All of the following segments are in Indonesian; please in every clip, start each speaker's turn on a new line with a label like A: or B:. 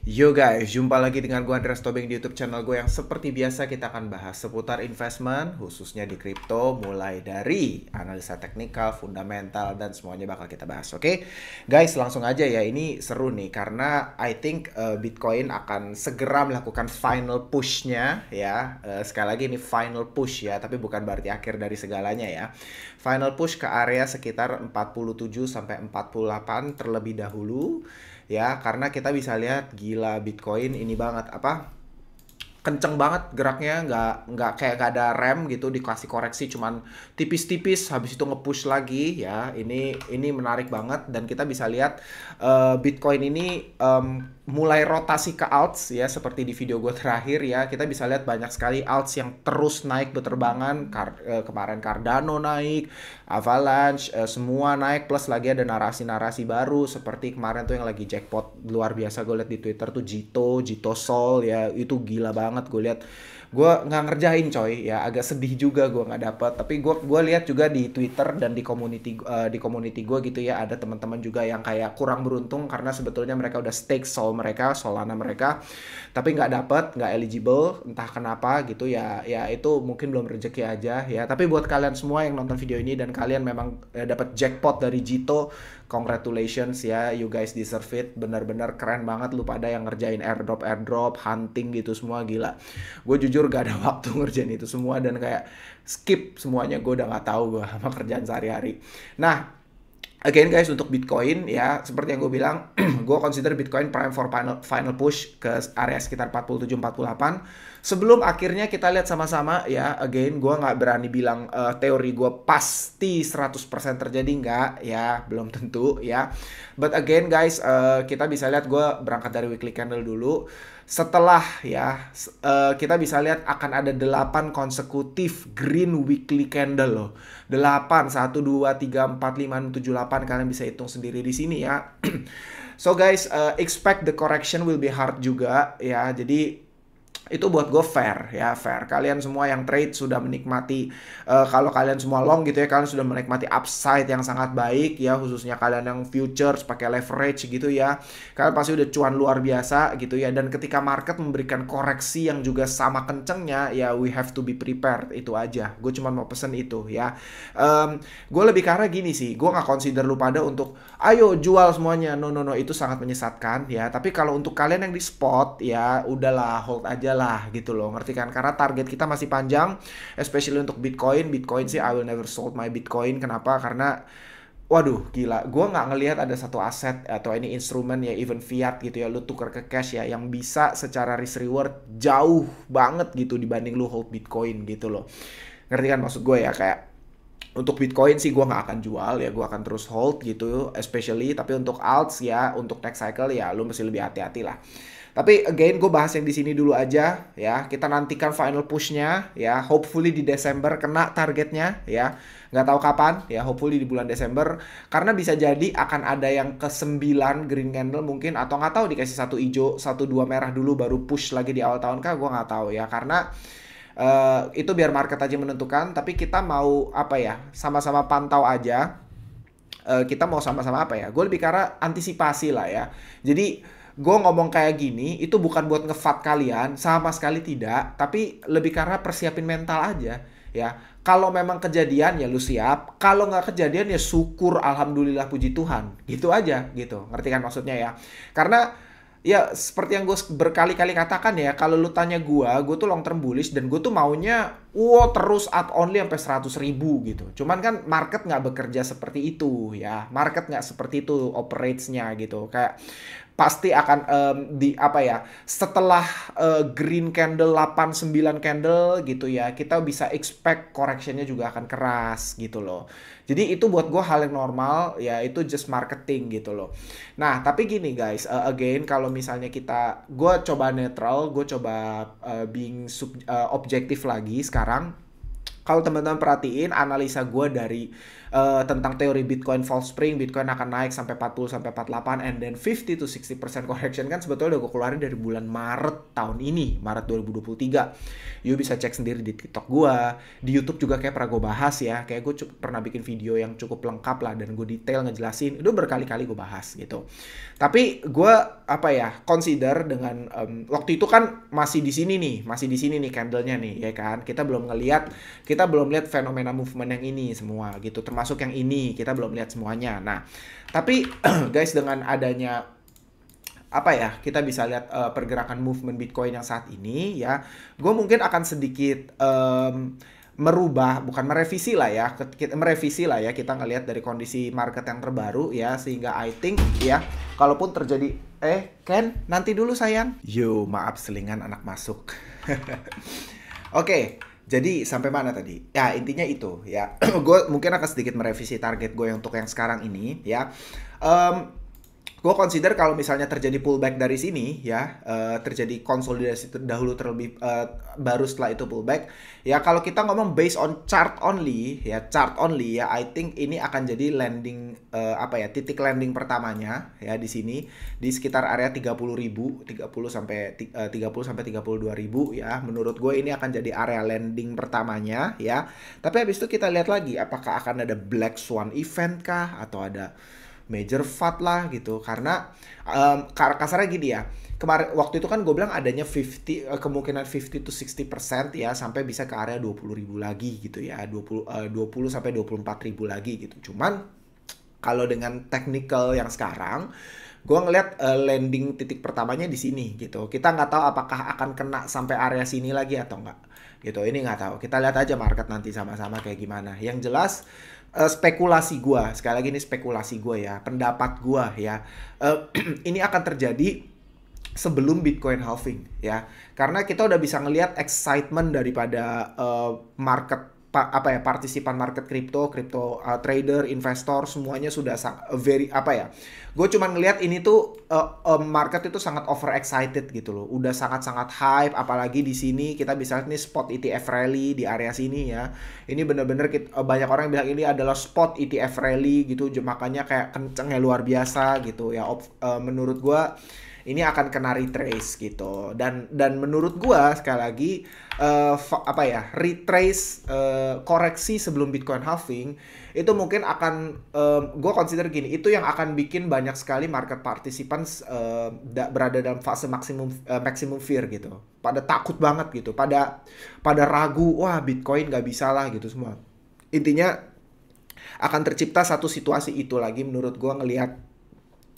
A: Yo guys, jumpa lagi dengan gue Andreas Tobing di YouTube channel gue yang seperti biasa kita akan bahas seputar investment khususnya di kripto mulai dari analisa teknikal, fundamental dan semuanya bakal kita bahas. Oke? Guys, langsung aja ya. Ini seru nih karena I think Bitcoin akan segera melakukan final push-nya ya. Sekali lagi ini final push ya, tapi bukan berarti akhir dari segalanya ya. Final push ke area sekitar 47 sampai 48 terlebih dahulu ya, karena kita bisa lihat gila Bitcoin ini banget apa, kenceng banget geraknya, nggak kayak gak ada rem gitu, dikasih koreksi cuman tipis-tipis habis itu nge-push lagi ya. Ini menarik banget dan kita bisa lihat Bitcoin ini mulai rotasi ke alts ya, seperti di video gue terakhir ya. Kita bisa lihat banyak sekali alts yang terus naik berterbangan. Kemarin Cardano naik, Avalanche, semua naik, plus lagi ada narasi-narasi baru seperti kemarin tuh yang lagi jackpot luar biasa gue lihat di Twitter tuh Jito Sol ya, itu gila banget gue lihat. Gue nggak ngerjain coy ya, agak sedih juga gue nggak dapat, tapi gue lihat juga di Twitter dan di community gue gitu ya, ada teman-teman juga yang kayak kurang beruntung karena sebetulnya mereka udah stake Solana mereka, tapi nggak dapet, nggak eligible entah kenapa gitu ya. Ya itu mungkin belum rezeki aja ya. Tapi buat kalian semua yang nonton video ini dan kalian memang dapat jackpot dari Jito, congratulations ya, you guys deserve it. Bener-bener keren banget lu pada yang ngerjain airdrop hunting gitu semua, gila. Gue jujur gak ada waktu ngerjain itu semua dan kayak skip semuanya, gue udah nggak tahu gue sama kerjaan sehari-hari. Nah, again guys, untuk Bitcoin ya, seperti yang gue bilang, gue consider Bitcoin prime for final push ke area sekitar 47-48. Sebelum akhirnya kita lihat sama-sama ya, again gue nggak berani bilang teori gue pasti 100% terjadi, nggak ya, belum tentu ya. But again guys, kita bisa lihat, gue berangkat dari weekly candle dulu. Setelah ya, kita bisa lihat akan ada 8 konsekutif green weekly candle loh. 8, 1, 2, 3, 4, 5, 6, 7, 8. Kalian bisa hitung sendiri di sini ya. So guys, expect the correction will be hard juga ya. Jadi itu buat gue fair ya, fair. Kalian semua yang trade sudah menikmati, kalau kalian semua long gitu ya, kalian sudah menikmati upside yang sangat baik ya, khususnya kalian yang futures pakai leverage gitu ya, kalian pasti udah cuan luar biasa gitu ya. Dan ketika market memberikan koreksi yang juga sama kencengnya ya, we have to be prepared. Itu aja, gue cuma mau pesen itu ya. Gue lebih karena gini sih, gue nggak consider lu pada untuk ayo jual semuanya, no, itu sangat menyesatkan ya. Tapi kalau untuk kalian yang di spot ya, udahlah, hold aja lah gitu loh, ngerti kan? Karena target kita masih panjang, especially untuk Bitcoin sih, I will never sold my Bitcoin. Kenapa? Karena waduh gila, gue nggak ngelihat ada satu aset atau ini instrumen ya, even fiat gitu ya, lu tuker ke cash ya, yang bisa secara risk reward jauh banget gitu dibanding lu hold Bitcoin gitu loh. Ngerti kan maksud gue ya? Kayak untuk Bitcoin sih gue nggak akan jual ya, gue akan terus hold gitu, especially. Tapi untuk alts ya, untuk next cycle ya, lu mesti lebih hati-hati lah. Tapi again, gue bahas yang di sini dulu aja ya. Kita nantikan final pushnya ya. Hopefully di Desember kena targetnya ya. Nggak tahu kapan ya. Hopefully di bulan Desember. Karena bisa jadi akan ada yang ke-9 green candle mungkin, atau nggak tahu dikasih satu hijau, satu dua merah dulu baru push lagi di awal tahun kah? Gue nggak tahu ya. Karena itu biar market aja menentukan. Tapi kita mau apa ya? Sama-sama pantau aja. Kita mau sama-sama apa ya? Gue lebih karena antisipasi lah ya. Jadi gue ngomong kayak gini itu bukan buat ngefat kalian, sama sekali tidak, tapi lebih karena persiapin mental aja ya. Kalau memang kejadian ya lu siap, kalau nggak kejadian ya syukur, alhamdulillah, puji Tuhan, gitu aja gitu. Ngerti kan maksudnya ya? Karena ya seperti yang gue berkali-kali katakan ya, kalau lu tanya gue tuh long term bullish dan gue tuh maunya wow terus up only sampai 100.000 gitu. Cuman kan market nggak bekerja seperti itu ya, market nggak seperti itu operate-nya gitu. Kayak pasti akan di apa ya, setelah green candle 8 9 candle gitu ya, kita bisa expect correctionnya juga akan keras gitu loh. Jadi itu buat gue hal yang normal ya, itu just marketing gitu loh. Nah tapi gini guys, again kalau misalnya gue coba netral, gue coba being objektif lagi sekarang. Kalau teman-teman perhatiin analisa gue dari tentang teori Bitcoin false spring, Bitcoin akan naik sampai 40 sampai 48 and then 50 to 60% correction kan sebetulnya udah gue keluarin dari bulan Maret tahun ini, Maret 2023. You bisa cek sendiri di TikTok gue, di YouTube juga kayak pernah gue bahas ya, kayak gue pernah bikin video yang cukup lengkap lah dan gue detail ngejelasin, itu berkali-kali gue bahas gitu. Tapi gue consider dengan waktu itu kan masih di sini nih candlenya nih ya kan, kita belum lihat fenomena movement yang ini semua gitu, termasuk yang ini kita belum lihat semuanya. Nah tapi guys, dengan adanya kita bisa lihat pergerakan movement Bitcoin yang saat ini ya, gue mungkin akan sedikit merevisi lah ya, kita ngelihat dari kondisi market yang terbaru ya, sehingga I think ya kalaupun terjadi Ken nanti dulu sayang, maaf selingan anak masuk. Oke, jadi sampai mana tadi? Ya intinya itu ya. Gue mungkin akan sedikit merevisi target gue untuk yang sekarang ini ya. Gue consider kalau misalnya terjadi pullback dari sini ya, terjadi konsolidasi dahulu terlebih baru setelah itu pullback ya. Kalau kita ngomong based on chart only ya, I think ini akan jadi landing titik landing pertamanya ya di sini di sekitar area 30.000 sampai 32.000 ya. Menurut gue ini akan jadi area landing pertamanya ya. Tapi habis itu kita lihat lagi apakah akan ada black swan event kah atau ada major FUD lah gitu, karena kasarnya gini ya, kemarin waktu itu kan gue bilang adanya kemungkinan 50 to 60% ya, sampai bisa ke area 20.000 lagi gitu ya, 20 sampai 24.000 lagi gitu. Cuman kalau dengan technical yang sekarang, gue ngeliat landing titik pertamanya di sini gitu. Kita nggak tahu apakah akan kena sampai area sini lagi atau enggak gitu. Ini nggak tahu. Kita lihat aja market nanti sama-sama kayak gimana. Yang jelas spekulasi gue, sekali lagi ini spekulasi gue ya, pendapat gue ya, ini akan terjadi sebelum Bitcoin halving ya, karena kita udah bisa ngelihat excitement daripada partisipan market kripto trader, investor, semuanya sudah gue cuman ngelihat ini tuh market itu sangat over excited gitu loh, udah sangat hype. Apalagi di sini kita bisa lihat nih spot ETF rally di area sini ya, ini bener-bener banyak orang yang bilang ini adalah spot ETF rally gitu, makanya kayak kencengnya luar biasa gitu ya. Menurut gue ini akan kena retrace gitu, dan menurut gua sekali lagi retrace koreksi sebelum Bitcoin halving itu mungkin akan gua consider gini, itu yang akan bikin banyak sekali market participants berada dalam fase maximum fear gitu, pada takut banget gitu, pada ragu, wah Bitcoin nggak bisa lah gitu semua. Intinya akan tercipta satu situasi itu lagi menurut gua ngelihat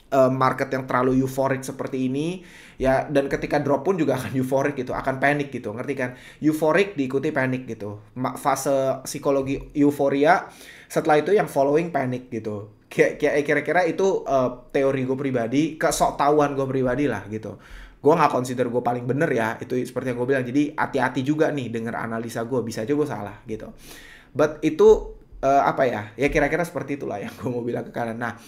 A: market yang terlalu euforik seperti ini ya, dan ketika drop pun juga akan euforik gitu, akan panik gitu, ngerti kan? Euforik diikuti panik gitu, fase psikologi euforia, setelah itu yang following panik gitu. Kira-kira itu teori gue pribadi, kesoktahuan gue pribadi lah gitu. Gue nggak consider gue paling bener ya, itu seperti yang gue bilang, jadi hati-hati juga nih denger analisa gue, bisa aja gue salah gitu. But itu ya kira-kira seperti itulah yang gue mau bilang ke kalian. Nah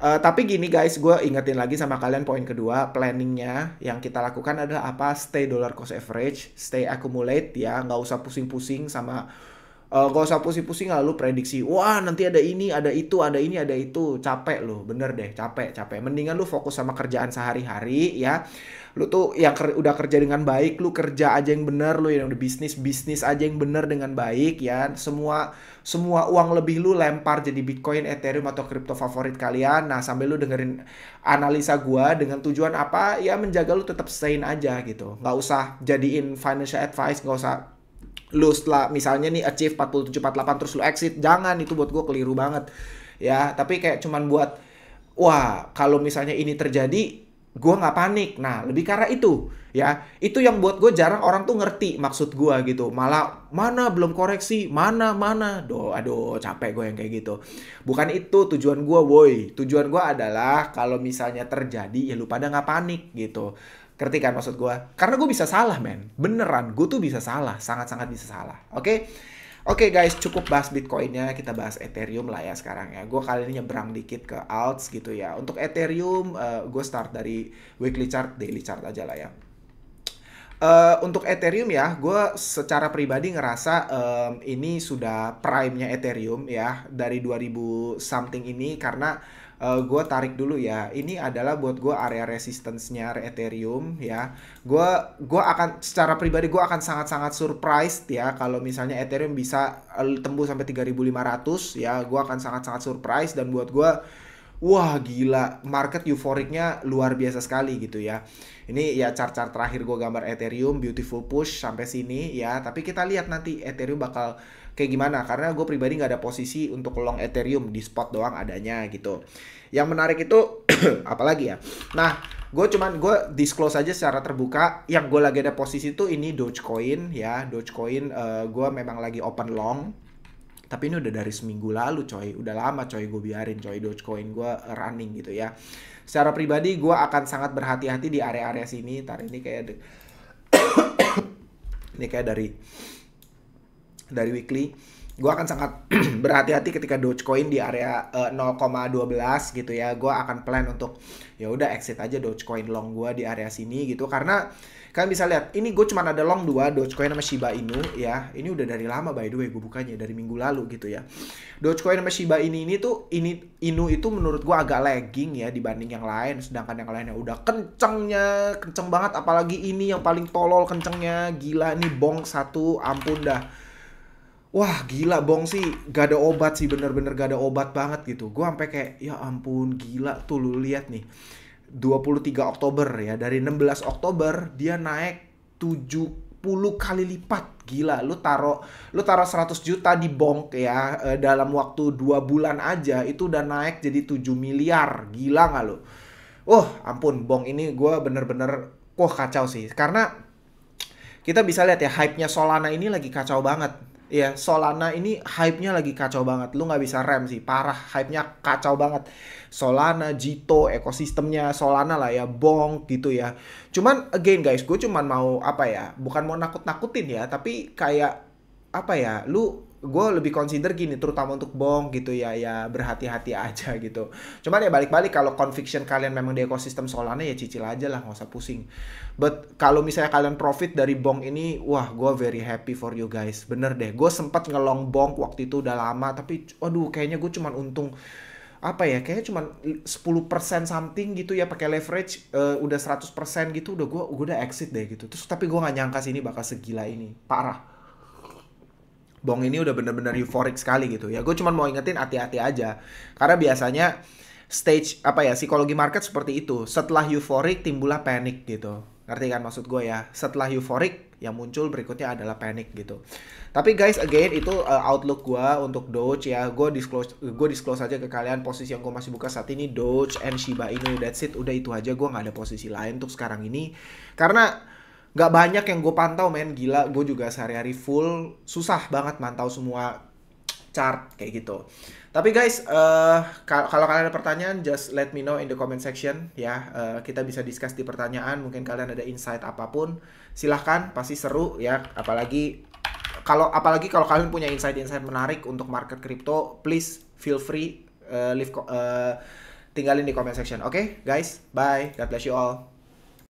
A: tapi gini guys, gue ingetin lagi sama kalian poin kedua, planningnya yang kita lakukan adalah apa? Stay dollar cost average, stay accumulate ya, nggak usah pusing-pusing sama lalu prediksi, wah nanti ada ini, ada itu, ada ini, ada itu, capek loh, bener deh, capek. Mendingan lu fokus sama kerjaan sehari-hari ya. Lu tuh yang udah kerja dengan baik, lu kerja aja yang bener, lu yang udah bisnis aja yang bener dengan baik ya. Semua uang lebih lu lempar jadi Bitcoin, Ethereum atau kripto favorit kalian. Nah sambil lu dengerin analisa gua dengan tujuan apa? Ya menjaga lu tetap sane aja gitu. Nggak usah jadiin financial advice, nggak usah lu setelah misalnya nih achieve 47-48 terus lu exit, jangan, itu buat gue keliru banget ya. Tapi kayak cuman buat wah kalau misalnya ini terjadi gue nggak panik. Nah lebih karena itu ya, itu yang buat gue jarang orang tuh ngerti maksud gue gitu, malah mana belum koreksi, mana aduh capek gue yang kayak gitu. Bukan itu tujuan gue, tujuan gue adalah kalau misalnya terjadi ya lu pada nggak panik gitu. Ngerti kan maksud gue? Karena gue bisa salah men, beneran gue tuh bisa salah, sangat-sangat bisa salah. Oke guys, cukup bahas Bitcoinnya, kita bahas Ethereum lah ya sekarang ya. Gue kali ini nyebrang dikit ke alts gitu ya. Untuk Ethereum gue start dari weekly chart, daily chart aja lah ya. Untuk Ethereum ya, gue secara pribadi ngerasa ini sudah prime-nya Ethereum ya dari 2000 something ini karena gue tarik dulu ya. Ini adalah buat gue area resistance-nya Ethereum ya. Gue akan secara pribadi gue akan sangat-sangat surprised ya kalau misalnya Ethereum bisa tembus sampai 3.500 ya. Gue akan sangat-sangat surprised dan buat gue wah gila, market euforicnya luar biasa sekali gitu ya. Ini ya chart-chart terakhir gue gambar Ethereum, beautiful push sampai sini ya. Tapi kita lihat nanti Ethereum bakal kayak gimana. Karena gue pribadi nggak ada posisi untuk long Ethereum, di spot doang adanya gitu. Yang menarik itu, apalagi ya. Nah, gue disclose aja secara terbuka. Yang gue lagi ada posisi itu ini Dogecoin ya. Dogecoin gue memang lagi open long. Tapi ini udah dari seminggu lalu coy. Udah lama coy gue biarin coy Dogecoin gue running gitu ya. Secara pribadi gue akan sangat berhati-hati di area-area sini. Ntar ini kayak ini kayak dari weekly. Gue akan sangat berhati-hati ketika Dogecoin di area 0,12 gitu ya. Gue akan plan untuk ya udah exit aja Dogecoin long gue di area sini gitu. Karena kalian bisa lihat, ini gue cuma ada long 2 Dogecoin sama Shiba Inu ya. Ini udah dari lama by the way gue bukanya dari minggu lalu gitu ya. Dogecoin sama Shiba Inu itu menurut gue agak lagging ya dibanding yang lain. Sedangkan yang lainnya udah kenceng banget. Apalagi ini yang paling tolol kencengnya. Gila nih bong satu, ampun dah. Wah gila bong sih gak ada obat sih, bener-bener gak ada obat banget gitu. Gue sampai kayak ya ampun gila tuh lu lihat nih 23 Oktober ya, dari 16 Oktober dia naik 70 kali lipat. Gila, lu taruh 100 juta di bonk ya dalam waktu 2 bulan aja itu udah naik jadi 7 miliar. Gila gak lu? Ampun, bonk ini gue bener-bener kacau sih. Karena kita bisa lihat ya hype-nya Solana ini lagi kacau banget. Ya, Solana ini hype-nya lagi kacau banget. Lu nggak bisa rem sih, parah. Hype-nya kacau banget. Solana, Jito, ekosistemnya Solana lah ya, Bonk gitu ya. Cuman, again guys, gue cuman mau, bukan mau nakut-nakutin ya, tapi kayak, gue lebih consider gini, terutama untuk Bonk gitu ya berhati-hati aja gitu. Cuman ya balik-balik, kalau conviction kalian memang di ekosistem Solana ya cicil aja lah, nggak usah pusing. But kalau misalnya kalian profit dari Bonk ini, wah gue very happy for you guys. Bener deh, gue sempat ngelong Bonk waktu itu udah lama, tapi aduh kayaknya gue cuman untung kayaknya cuma 10% something gitu ya pakai leverage udah 100% gitu udah gue udah exit deh gitu. Terus tapi gue nggak nyangka sih ini bakal segila ini, parah. Bong ini udah bener-bener euphoric sekali gitu ya. Gue cuma mau ingetin hati-hati aja. Karena biasanya stage psikologi market seperti itu. Setelah euphoric timbullah panic gitu. Ngerti kan maksud gue ya? Setelah euphoric yang muncul berikutnya adalah panic gitu. Tapi guys, again itu outlook gue untuk Doge ya. Gue disclose aja ke kalian posisi yang gue masih buka saat ini Doge and Shiba Inu. That's it, udah itu aja. Gue nggak ada posisi lain untuk sekarang ini. Karena gak banyak yang gue pantau men, gila gue juga sehari-hari full, susah banget mantau semua chart kayak gitu. Tapi guys, kalau kalian ada pertanyaan, just let me know in the comment section ya. Kita bisa discuss di pertanyaan, mungkin kalian ada insight apapun, silahkan, pasti seru ya. Apalagi kalau kalian punya insight-insight menarik untuk market crypto, please feel free tinggalin di comment section. Oke, guys, bye, God bless you all.